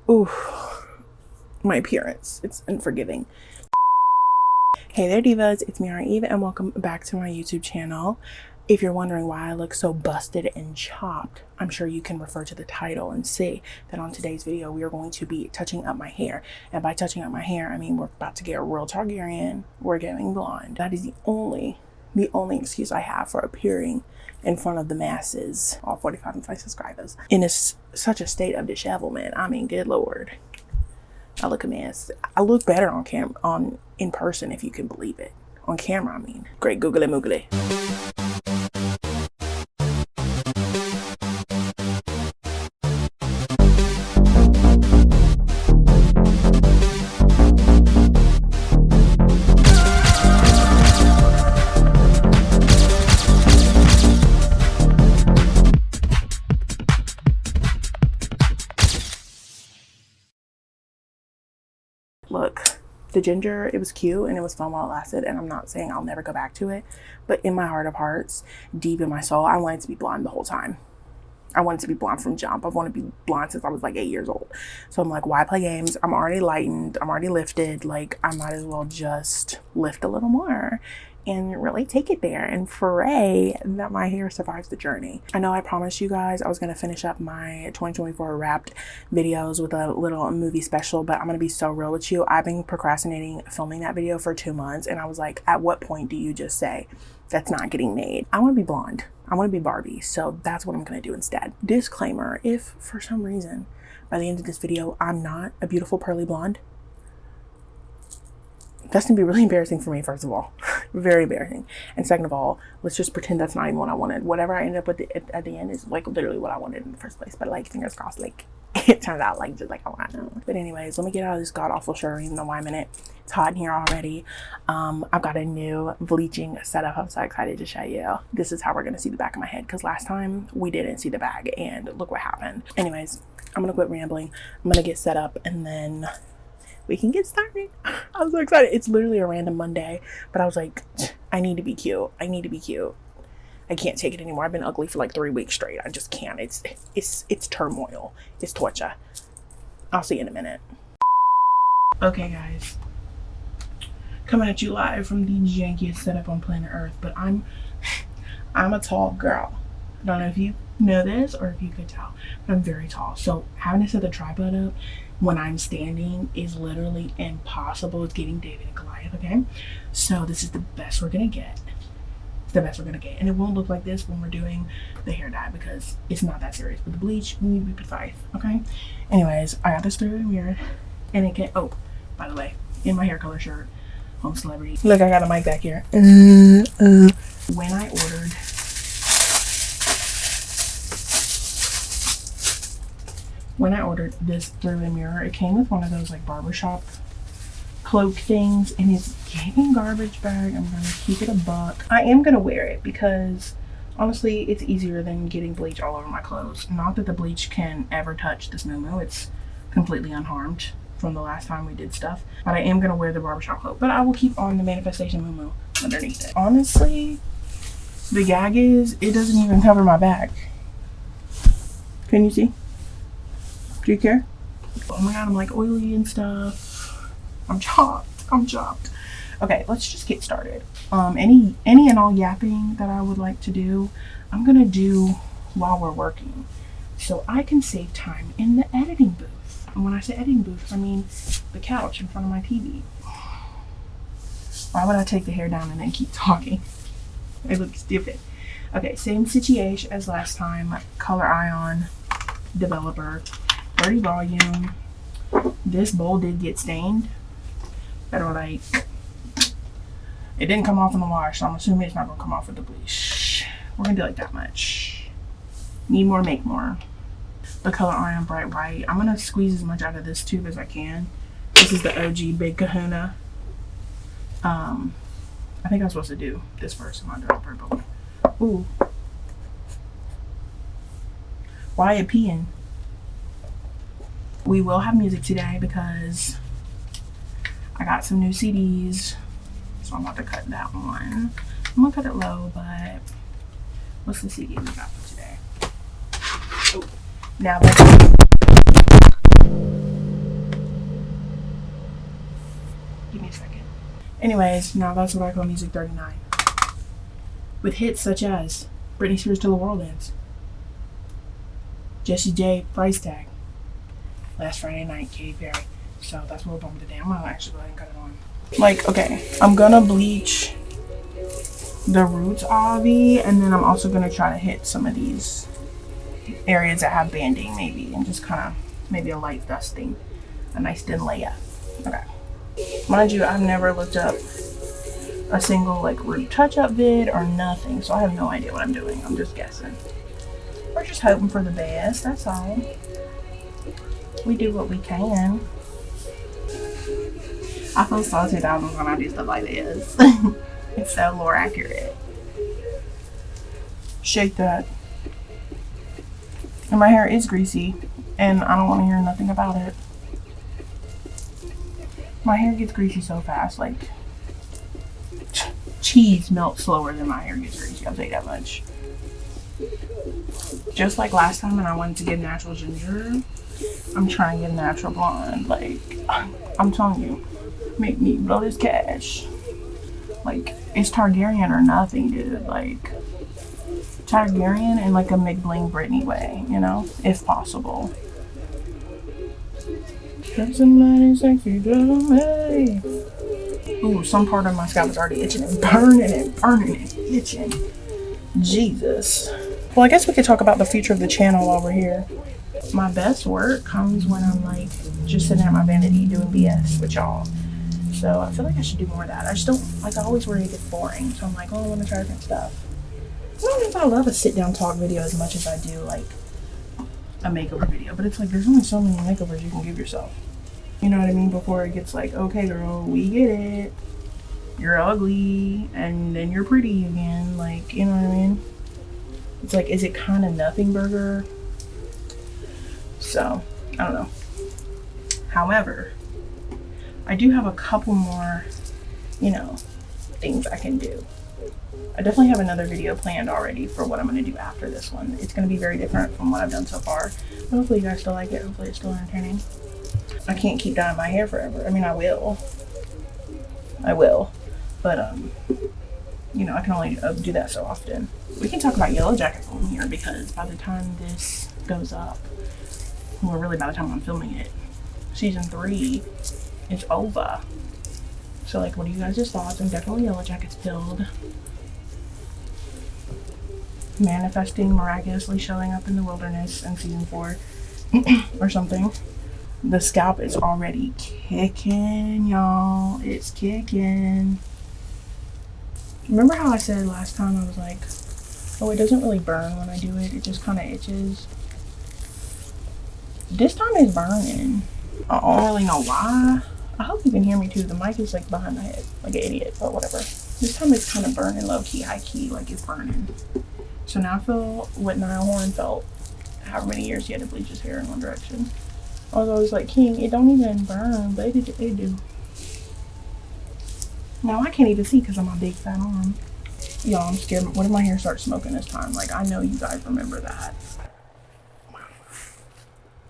Ooh, my appearance. It's unforgiving. Hey there, divas. It's me, Eve, and welcome back to my YouTube channel. If you're wondering why I look so busted and chopped, I'm sure you can refer to the title and see that on today's video, we are going to be touching up my hair. And by touching up my hair, I mean we're about to get a real Targaryen. We're getting blonde. That is the only excuse I have for appearing in front of the masses, all 45 and 5 subscribers, in such a state of dishevelment. I mean, good Lord. I look a mess. I look better on in person, if you can believe it. On camera, I mean. Great googly moogly. Look, the ginger, it was cute and it was fun while it lasted, and I'm not saying I'll never go back to it, but in my heart of hearts, deep in my soul, I wanted to be blonde the whole time. I wanted to be blonde from jump. I've wanted to be blonde since I was like 8 years old. So I'm like, why play games? I'm already lightened. I'm already lifted. Like, I might as well just lift a little more and really take it there and pray that my hair survives the journey. I know I promised you guys I was going to finish up my 2024 wrapped videos with a little movie special, but I'm going to be so real with you. I've been procrastinating filming that video for 2 months, and I was like, at what point do you just say that's not getting made? I want to be blonde. I want to be Barbie. So that's what I'm going to do instead. Disclaimer, if for some reason by the end of this video I'm not a beautiful pearly blonde, that's gonna be really embarrassing for me, first of all. Very embarrassing. And second of all, let's just pretend that's not even what I wanted. Whatever I ended up with at the end is like literally what I wanted in the first place. But like, fingers crossed, like it turned out like just like I want. But anyways, let me get out of this god awful shirt. Even though why a minute, it's hot in here already. I've got a new bleaching setup. I'm so excited to show you. This is how we're gonna see the back of my head, because last time we didn't see the bag and look what happened. Anyways, I'm gonna quit rambling. I'm gonna get set up and then we can get started. I'm so excited. It's literally a random Monday, but I was like, I need to be cute. I need to be cute. I can't take it anymore. I've been ugly for like 3 weeks straight. I just can't. It's turmoil. It's torture. I'll see you in a minute. Okay, guys. Coming at you live from the jankiest setup on planet Earth, but I'm a tall girl. I don't know if you know this or if you could tell, but I'm very tall. So having to set the tripod up when I'm standing is literally impossible. It's getting David and Goliath, okay? So this is the best we're gonna get. It's the best we're gonna get. And it won't look like this when we're doing the hair dye because it's not that serious. But the bleach, we need to be precise, okay? Anyways, I got this through the mirror and it can, oh, by the way, in my hair color shirt, home celebrity. Look, I got a mic back here. When I ordered this through the mirror, it came with one of those like barbershop cloak things, and it's giving garbage bag. I'm gonna keep it a buck. I am gonna wear it because honestly it's easier than getting bleach all over my clothes. Not that the bleach can ever touch this moo-moo. It's completely unharmed from the last time we did stuff, but I am gonna wear the barbershop cloak, but I will keep on the manifestation moo-moo underneath it. Honestly, the gag is it doesn't even cover my back. Can you see? Do you care? Oh my god, I'm like oily and stuff. I'm chopped. Okay, let's just get started. Any and all yapping that I would like to do, I'm gonna do while we're working, so I can save time in the editing booth. And when I say editing booth, I mean the couch in front of my TV. Why would I take the hair down and then keep talking? It looks stupid. Okay, same situation as last time. Color Ion developer. 30 volume. This bowl did get stained, but like it didn't come off in the wash, so I'm assuming it's not gonna come off with the bleach. We're gonna do like that much. Need more, make more. The Color Iron Bright White. I'm gonna squeeze as much out of this tube as I can. This is the OG Big Kahuna. I think I'm supposed to do this first. I'm gonna do it purple. Ooh. Why are you peeing? We will have music today because I got some new CDs, so I'm about to cut that one. I'm gonna cut it low, but what's the CD we got for today? Oh, now Anyways, now that's what I call Music 39. With hits such as Britney Spears Till the World Ends, Jessie J Price Tag, Last Friday Night Katy Perry. So that's what we're bumping today. I'm gonna actually go ahead and cut it on. Like, okay, I'm gonna bleach the roots obvi, and then I'm also gonna try to hit some of these areas that have banding maybe, and just kind of maybe a light dusting, a nice thin layer. Okay. Mind you, I've never looked up a single like root touch-up vid or nothing, so I have no idea what I'm doing. I'm just guessing. We're just hoping for the best, that's all. We do what we can. I feel so 2000s when I do stuff like this. It's so lore accurate. Shake that. And my hair is greasy, and I don't want to hear nothing about it. My hair gets greasy so fast, like cheese melts slower than my hair gets greasy, I'll say that much. Just like last time when I wanted to get natural ginger, I'm trying to get a natural blonde. Like, I'm telling you, make me blow this cash. Like, it's Targaryen or nothing, dude. Like, Targaryen in like a McBling Britney way, you know, if possible. Somebody sexy to me. Ooh, some part of my scalp is already itching and burning and itching. Jesus. Well, I guess we could talk about the future of the channel while we're here. My best work comes when I'm like just sitting at my vanity doing BS with y'all. So I feel like I should do more of that. I just don't, like, I always worry it gets boring. So I'm like, oh, I want to try different stuff. I don't know if I love a sit down talk video as much as I do like a makeover video, but it's like there's only so many makeovers you can give yourself. You know what I mean? Before it gets like, okay girl, we get it. You're ugly and then you're pretty again. Like, you know what I mean? It's like, is it kind of nothing burger? So, I don't know. However, I do have a couple more, you know, things I can do. I definitely have another video planned already for what I'm going to do after this one. It's going to be very different from what I've done so far. But hopefully you guys still like it. Hopefully it's still entertaining. I can't keep dyeing my hair forever. I mean, I will. But, you know, I can only do that so often. We can talk about Yellow Jacket on here because by the time this goes up, well, really by the time I'm filming it, season 3 is over. So, like, what are you guys' thoughts? I'm definitely Yellow Jackets build. Manifesting, miraculously showing up in the wilderness in season 4 or something. The scalp is already kicking, y'all. It's kicking. Remember how I said last time, I was like, oh, it doesn't really burn when I do it. It just kind of itches. This time it's burning. I don't really know why. I hope you can hear me too. The mic is like behind my head, like an idiot, but whatever. This time it's kind of burning low key, high key, like it's burning. So now I feel what Niall Horan felt however many years he had to bleach his hair in one direction. I was always like, King, it don't even burn, but it do. Now I can't even see because of my big fat arm. Y'all, I'm scared. What if my hair starts smoking this time? Like, I know you guys remember that.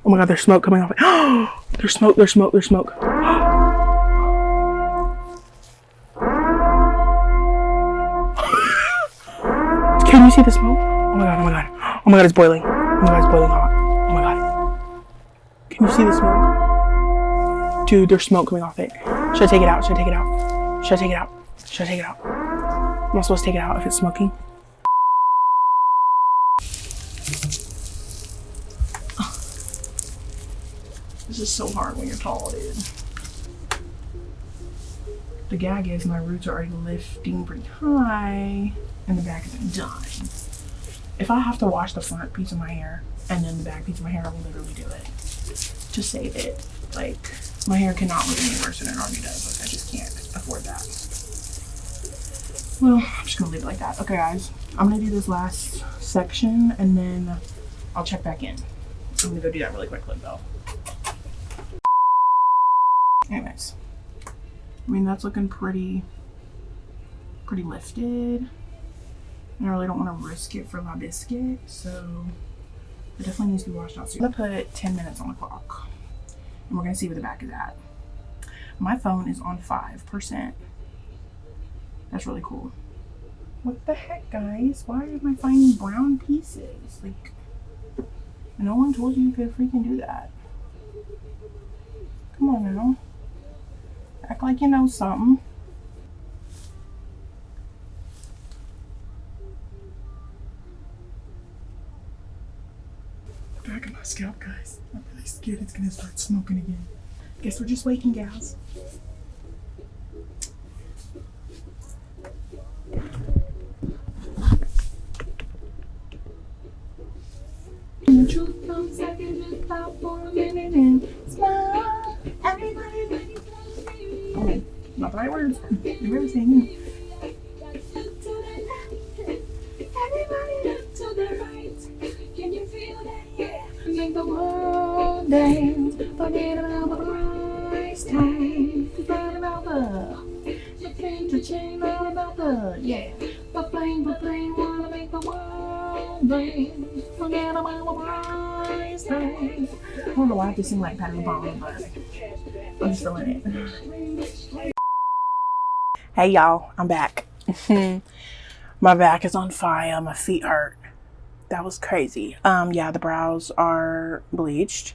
Oh my God, there's smoke coming off it. Oh, there's smoke. Can you see the smoke? Oh my God, it's boiling. Oh my God, it's boiling hot. Oh my God. Can you see the smoke? Dude, there's smoke coming off it. Should I take it out? Am I supposed to take it out if it's smoking? This is so hard when you're tall, dude. The gag is my roots are already lifting pretty high and the back isn't done. If I have to wash the front piece of my hair and then the back piece of my hair, I will literally do it to save it. Like, my hair cannot look any worse than it already does. Like, I just can't afford that. Well, I'm just gonna leave it like that. Okay, guys, I'm gonna do this last section and then I'll check back in. I'm gonna go do that really quickly though. Anyways, I mean, that's looking pretty lifted. And I really don't want to risk it for my biscuit, so it definitely needs to be washed out soon. I'm gonna put 10 minutes on the clock and we're gonna see where the back is at. My phone is on 5%. That's really cool. What the heck, guys? Why am I finding brown pieces? Like, no one told you could freaking do that. Come on now. Act like you know something. Back in my scalp, guys. I'm really scared it's gonna start smoking again. Guess we're just waiting, gals. The truth comes, I can just stop for a minute and smile. Everybody, oh, not the right words. You've ever seen everybody up to the right. Can you feel that? Yeah. Make the world dance. Forget about the price tag. Forget about the thing to change. All about the But plain, wanna make the world dance. Forget about the price tag. I don't know why I have to sing like Patty LeBron, but I'm just feeling it. Hey y'all, I'm back. My back is on fire. My feet hurt. That was crazy. Yeah, the brows are bleached.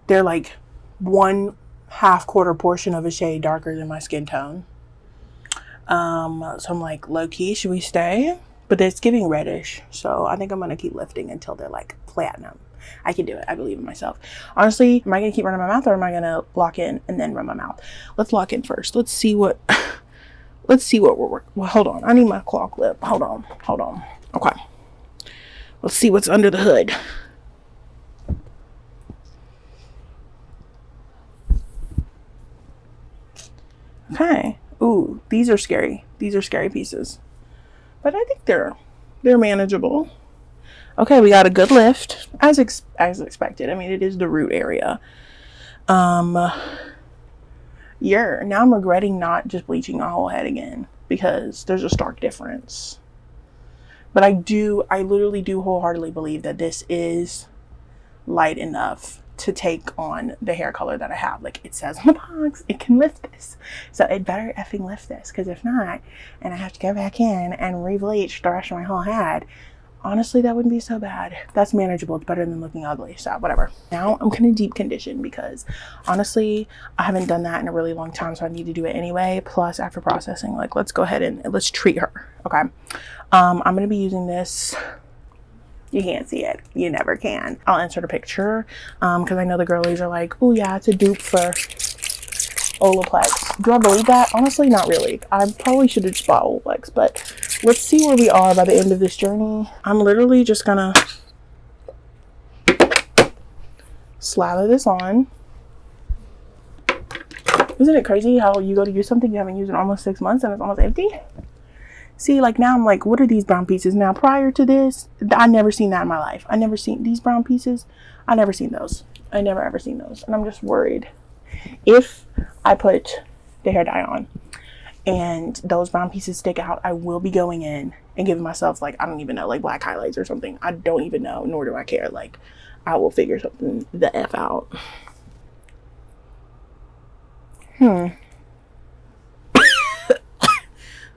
They're like 1/2 portion of a shade darker than my skin tone. So I'm like, low key, should we stay? But it's giving reddish, so I think I'm gonna keep lifting until they're like platinum. I can do it. I believe in myself. Honestly, am I gonna keep running my mouth, or am I gonna lock in and then run my mouth? Let's lock in first. Let's see what we're working. Well, hold on. I need my claw clip. Hold on. Okay. Let's see what's under the hood. Okay. Ooh, these are scary. These are scary pieces. But I think they're manageable. Okay, we got a good lift. As expected. I mean, it is the root area. Yeah, now I'm regretting not just bleaching my whole head again, because there's a stark difference. But I literally do wholeheartedly believe that this is light enough to take on the hair color that I have. Like it says on the box, it can lift this. So it better effing lift this, because if not, and I have to go back in and re-bleach the rest of my whole head, honestly, that wouldn't be so bad. That's manageable. It's better than looking ugly. So whatever. Now I'm gonna deep condition, because honestly, I haven't done that in a really long time, so I need to do it anyway. Plus, after processing, like, let's go ahead and let's treat her. Okay. I'm gonna be using this. You can't see it. You never can. I'll insert a picture, because I know the girlies are like, oh yeah, it's a dupe for Olaplex. Do I believe that? Honestly, not really. I probably should have just bought Olaplex, but let's see where we are by the end of this journey. I'm literally just gonna slather this on. Isn't it crazy how you go to use something you haven't used in almost 6 months and it's almost empty? See, like now I'm like, what are these brown pieces? Now, prior to this, I never seen that in my life. I never seen these brown pieces. I never seen those. I never ever seen those. And I'm just worried. If I put the hair dye on and those brown pieces stick out, I will be going in and giving myself, like, I don't even know, like black highlights or something. I don't even know, nor do I care. Like, I will figure something the F out.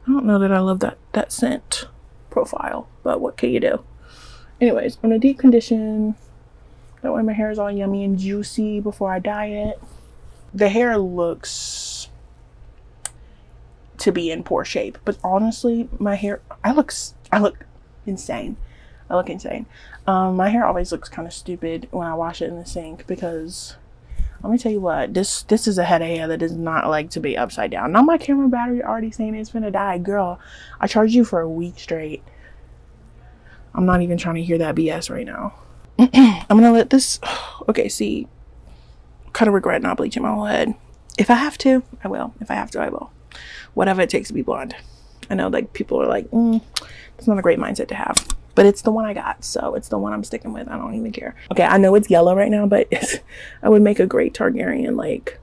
I don't know that I love that scent profile, but what can you do? Anyways, I'm gonna deep condition. That way my hair is all yummy and juicy before I dye it. The hair looks to be in poor shape, but honestly, my hair, I look insane. I look insane. My hair always looks kind of stupid when I wash it in the sink, because let me tell you what, this is a head of hair that does not like to be upside down. Now my camera battery already saying it's gonna die. Girl, I charged you for a week straight. I'm not even trying to hear that BS right now. I'm gonna let this, okay, see, kind of regret not bleaching my whole head. If I have to, I will. If I have to, I will. Whatever it takes to be blonde. I know, like, people are like, that's not a great mindset to have. But it's the one I got, so it's the one I'm sticking with. I don't even care. Okay, I know it's yellow right now, but I would make a great Targaryen, like.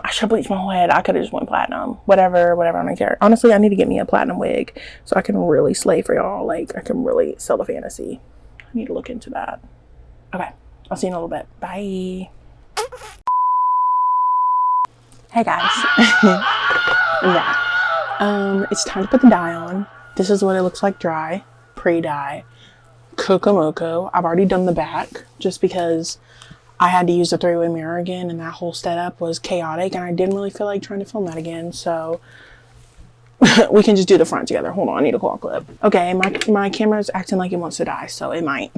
I should bleach my whole head. I could have just went platinum. Whatever, I don't care. Honestly, I need to get me a platinum wig so I can really slay for y'all. Like, I can really sell the fantasy. I need to look into that. Okay, I'll see you in a little bit. Bye. Hey guys. Yeah. It's time to put the dye on. This is what it looks like dry, pre-dye. Kokomoko. I've already done the back just because I had to use the three-way mirror again, and that whole setup was chaotic, and I didn't really feel like trying to film that again, so we can just do the front together. Hold on, I need a claw clip. Okay, my camera's acting like it wants to die, so it might.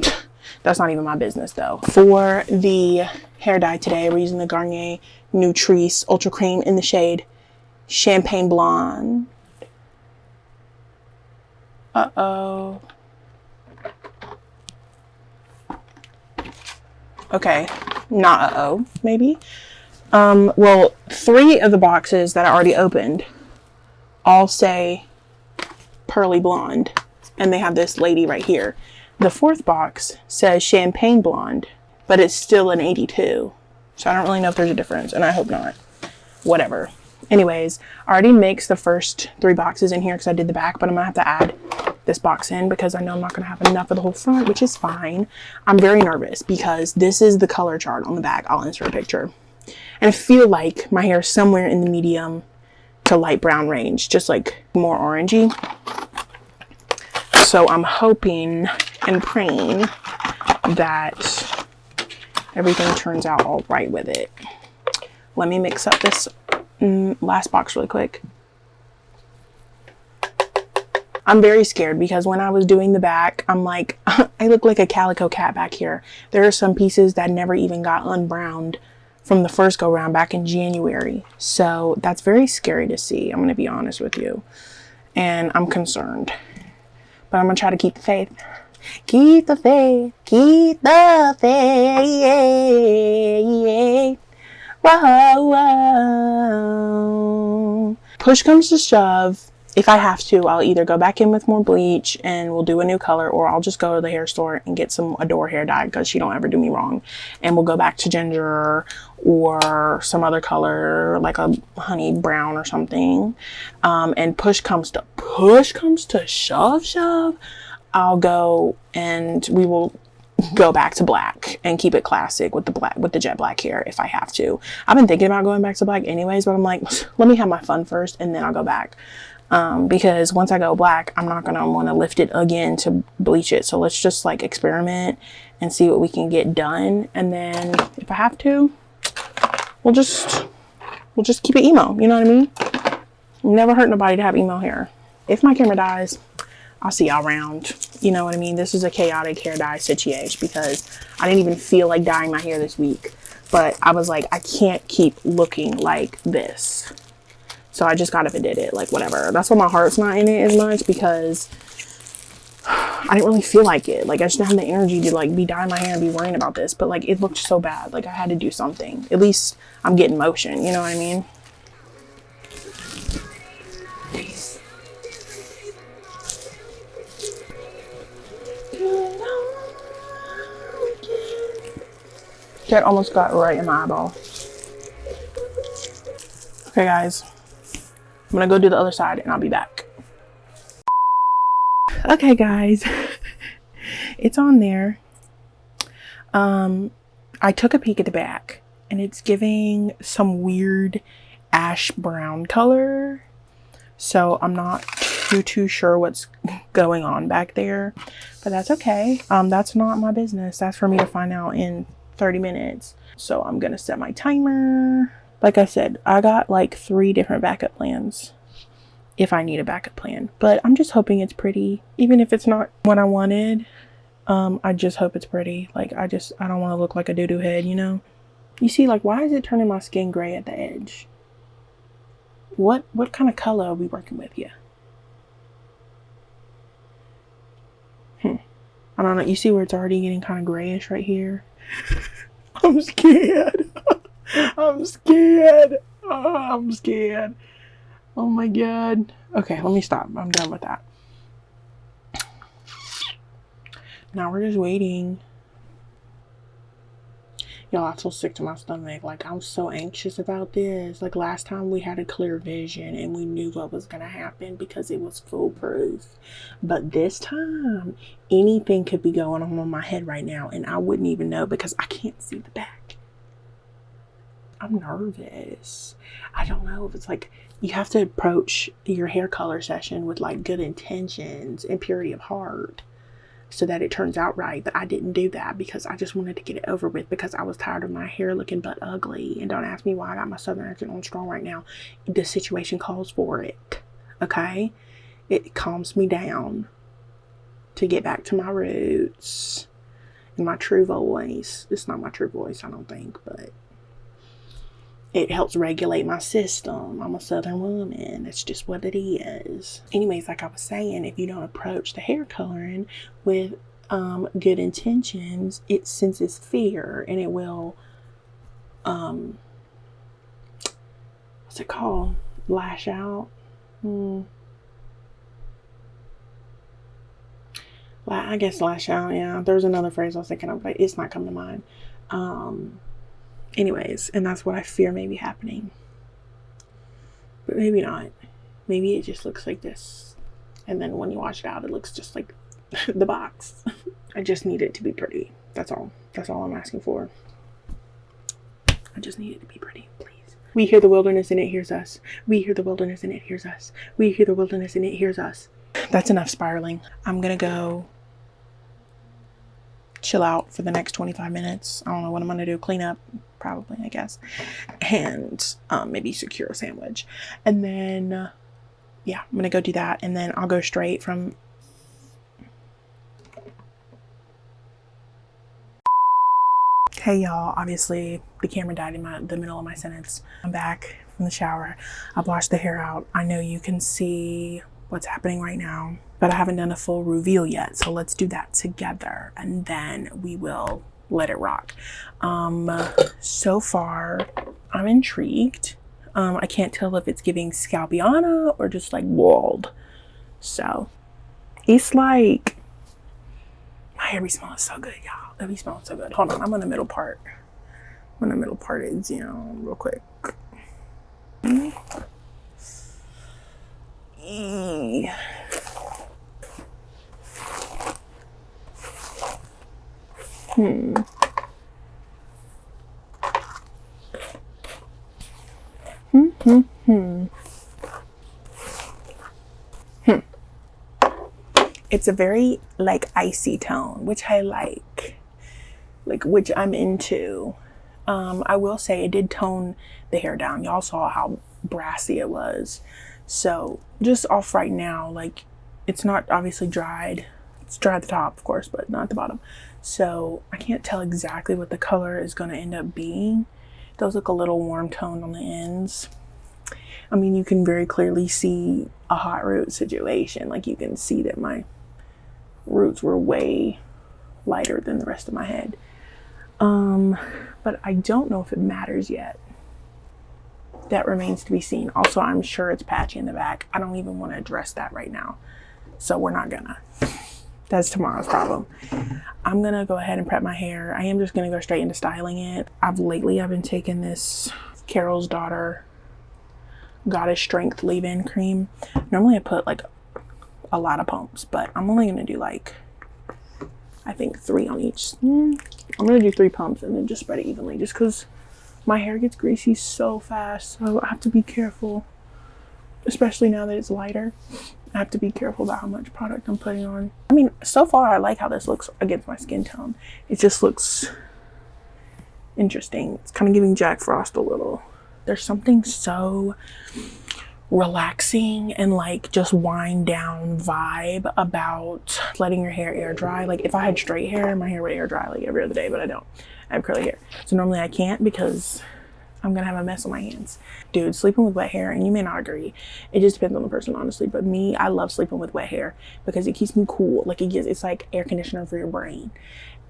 That's not even my business though. For the hair dye today, we're using the Garnier Nutrice Ultra Cream in the shade Champagne Blonde. Uh-oh. Okay, not uh-oh, maybe. Well, 3 of the boxes that I already opened all say Pearly Blonde, and they have this lady right here. The 4th box says Champagne Blonde, but it's still an 82. So I don't really know if there's a difference, and I hope not. Whatever. Anyways, I already mixed the first 3 boxes in here because I did the back, but I'm gonna have to add this box in because I know I'm not gonna have enough of the whole front, which is fine. I'm very nervous because this is the color chart on the back. I'll insert a picture. And I feel like my hair is somewhere in the medium to light brown range, just like more orangey. So I'm hoping and praying that everything turns out all right with it. Let me mix up this last box really quick. I'm very scared because when I was doing the back, I'm like, I look like a calico cat back here. There are some pieces that never even got unbrowned from the first go round back in January. So that's very scary to see. I'm going to be honest with you. And I'm concerned. But I'm going to try to keep the faith. Keep the faith. Keep the faith. Whoa, whoa. Push comes to shove. If I have to, I'll either go back in with more bleach and we'll do a new color, or I'll just go to the hair store and get some Adore hair dye because she don't ever do me wrong. And we'll go back to ginger or some other color like a honey brown or something. And push comes to shove, I'll go and we will go back to black and keep it classic with the jet black hair if I have to. I've been thinking about going back to black anyways, but I'm like, let me have my fun first and then I'll go back. Because once I go black, I'm not gonna want to lift it again to bleach it. So let's just like experiment and see what we can get done. And then if I have to, we'll just keep it emo. You know what I mean? Never hurt nobody to have emo hair. If my camera dies, I'll see y'all around. You know what I mean? This is a chaotic hair dye situation because I didn't even feel like dyeing my hair this week. But I was like, I can't keep looking like this. So I just got up and did it, like whatever. That's why my heart's not in it as much because I didn't really feel like it. Like I just didn't have the energy to like be dyeing my hair and be worrying about this. But like it looked so bad. Like I had to do something. At least I'm getting motion, you know what I mean? That almost got right in my eyeball. Okay guys. I'm gonna go do the other side and I'll be back. Okay guys, it's on there. I took a peek at the back and it's giving some weird ash brown color. So I'm not too sure what's going on back there, but that's okay. That's not my business. That's for me to find out in 30 minutes. So I'm gonna set my timer. Like I said, I got like 3 different backup plans if I need a backup plan, but I'm just hoping it's pretty. Even if it's not what I wanted, I just hope it's pretty. Like I don't want to look like a doo-doo head, you know? You see, like, why is it turning my skin gray at the edge? What kind of color are we working with here? I don't know. You see where it's already getting kind of grayish right here? I'm scared. I'm scared. Oh, I'm scared. Oh my god. Okay, let me stop. I'm done with that. Now we're just waiting. Y'all, I feel sick to my stomach. Like, I'm so anxious about this. Like, last time we had a clear vision and we knew what was gonna happen because it was foolproof. But this time, anything could be going on my head right now and I wouldn't even know because I can't see the back. I'm nervous. I don't know if it's like, you have to approach your hair color session with like good intentions and purity of heart so that it turns out right. But I didn't do that because I just wanted to get it over with because I was tired of my hair looking butt ugly. And don't ask me why I got my southern accent on strong right now. The situation calls for it. Okay? It calms me down to get back to my roots and my true voice. It's not my true voice, I don't think, but it helps regulate my system. I'm a southern woman. It's just what it is. Anyways, like I was saying, if you don't approach the hair coloring with good intentions, it senses fear and it will, what's it called? Lash out? I guess lash out, yeah. There's another phrase I was thinking of, but it's not coming to mind. Anyways, and that's what I fear may be happening. But maybe not. Maybe it just looks like this. And then when you wash it out, it looks just like the box. I just need it to be pretty. That's all. That's all I'm asking for. I just need it to be pretty, please. We hear the wilderness and it hears us. We hear the wilderness and it hears us. We hear the wilderness and it hears us. That's enough spiraling. I'm gonna go chill out for the next 25 minutes. I don't know what I'm gonna do. Clean up, probably, I guess. And maybe secure a sandwich. And then, yeah, I'm gonna go do that. And then I'll go straight from... Hey y'all, obviously the camera died in the middle of my sentence. I'm back from the shower. I've washed the hair out. I know you can see what's happening right now, but I haven't done a full reveal yet. So let's do that together and then we will let it rock. So far I'm intrigued. I can't tell if it's giving Scalpiana or just like bald. So it's like, my hair be smelling so good, y'all. It be smelling so good. Hold on, I'm on the middle part. I'm on the middle part is, you know, real quick. It's a very like icy tone, which I like which I'm into. I will say it did tone the hair down. Y'all saw how brassy it was. So just off right now, like it's not obviously dried. It's dry at the top, of course, but not at the bottom. So I can't tell exactly what the color is going to end up being. It does look a little warm toned on the ends. I mean, you can very clearly see a hot root situation. Like you can see that my roots were way lighter than the rest of my head. But I don't know if it matters yet. That remains to be seen. Also, I'm sure it's patchy in the back. I don't even want to address that right now. So we're not gonna. That's tomorrow's problem. I'm gonna go ahead and prep my hair. I am just gonna go straight into styling it. I've been taking this Carol's Daughter Goddess Strength leave-in cream. Normally I put like a lot of pumps, but I'm only gonna do like, I think 3 on each. I'm gonna do 3 pumps and then just spread it evenly just because my hair gets greasy so fast. So I have to be careful, especially now that it's lighter. I have to be careful about how much product I'm putting on. I mean, so far I like how this looks against my skin tone. It just looks interesting. It's kind of giving Jack Frost a little. There's something so relaxing and like just wind down vibe about letting your hair air dry. Like if I had straight hair, my hair would air dry like every other day, but I don't. I have curly hair. So normally I can't because I'm gonna have a mess on my hands. Dude, sleeping with wet hair, and you may not agree, it just depends on the person, honestly, but me, I love sleeping with wet hair because it keeps me cool. Like it's like air conditioner for your brain.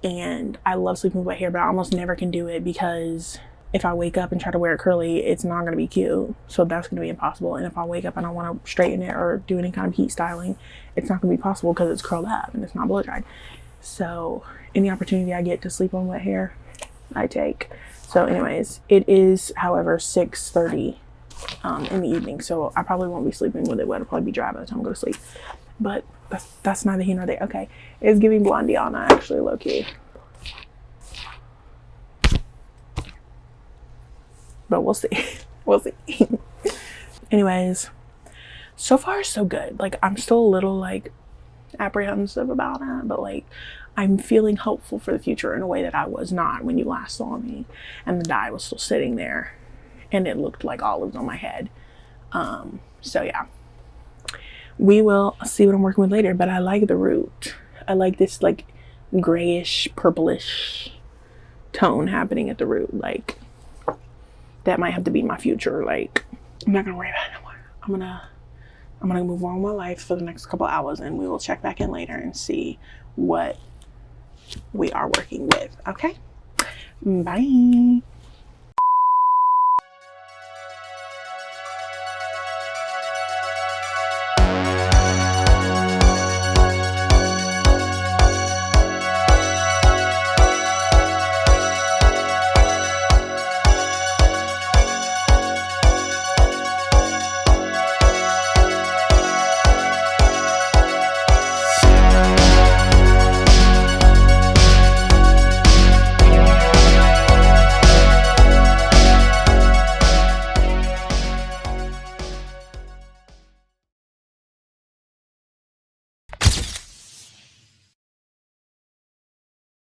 And I love sleeping with wet hair, but I almost never can do it because if I wake up and try to wear it curly, it's not gonna be cute. So that's gonna be impossible. And if I wake up and I wanna straighten it or do any kind of heat styling, it's not gonna be possible because it's curled up and it's not blow dried. So any opportunity I get to sleep on wet hair, I take. So anyways, it is, however, 6:30 in the evening. So I probably won't be sleeping with it wet. It'll probably be dry by the time I go to sleep. But that's neither here nor there. Okay, it's giving Blondiana, actually, low-key. but we'll see. We'll see. Anyways, so far so good. Like, I'm still a little like apprehensive about it, but like I'm feeling hopeful for the future in a way that I was not when you last saw me and the dye was still sitting there and it looked like olives on my head. So yeah, we will see what I'm working with later, but I like the root. I like this like grayish purplish tone happening at the root. Like, that might have to be my future. Like, I'm not gonna worry about it anymore. I'm gonna move on with my life for the next couple hours, and we will check back in later and see what we are working with. Okay, bye.